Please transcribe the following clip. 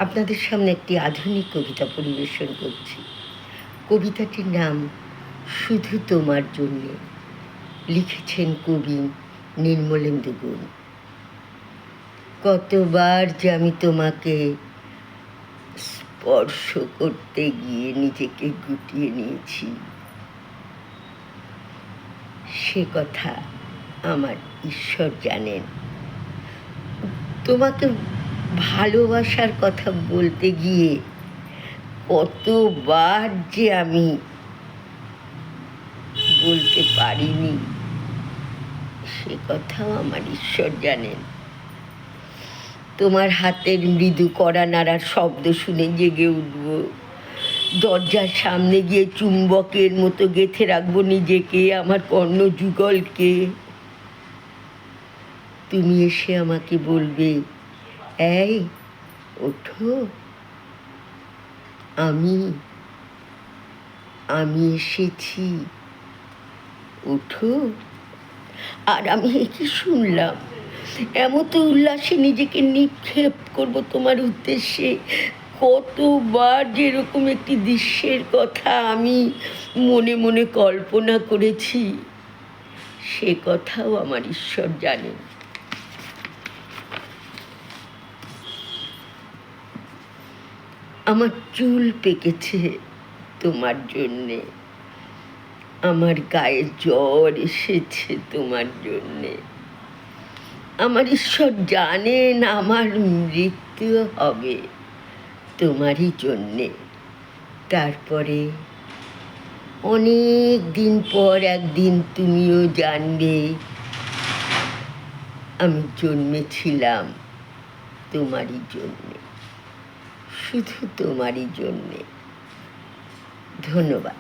আপনাদের সামনে একটি আধুনিক কবিতা পরিবেশন করছি। কবিতাটির নাম শুধু তোমার জন্যে। লিখেছেন কবি নির্মলেন্দু গুণ। কতবার যে আমি তোমাকে স্পর্শ করতে গিয়ে নিজেকে গুটিয়ে নিয়েছি, সে কথা আমার ঈশ্বর জানেন। তোমাকে ভালোবাসার কথা বলতে গিয়ে কতবার যে আমি বলতে পারিনি, সে কথাও আমার ঈশ্বর জানেন। তোমার হাতের মৃদু কড়া নাড়ার শব্দ শুনে জেগে উঠব, দরজার সামনে গিয়ে চুম্বকের মতো গেঁথে রাখবো নিজেকে, আমার কর্ণযুগলকে। তুমি এসে আমাকে বলবে, এই ওঠো, আমি এসেছি, ওঠো। আর আমি কি শুনলাম, এমতো উল্লাসে নিজেকে নিক্ষেপ করব তোমার উদ্দেশ্যে। কতবার যেরকম একটি দৃশ্যের কথা আমি মনে মনে কল্পনা করেছি, সে কথাও আমার ঈশ্বর জানেন। আমার চুল পেকেছে তোমার জন্যে, আমার গায়ে জ্বর এসেছে তোমার জন্যে। আমার ঈশ্বর জানেন আমার মৃত্যু হবে তোমারই জন্যে। তারপরে অনেক দিন পর একদিন তুমিও জানবে আমি জন্মেছিলাম তোমারই জন্যে, শুধু তোমারই জন্যে। ধন্যবাদ।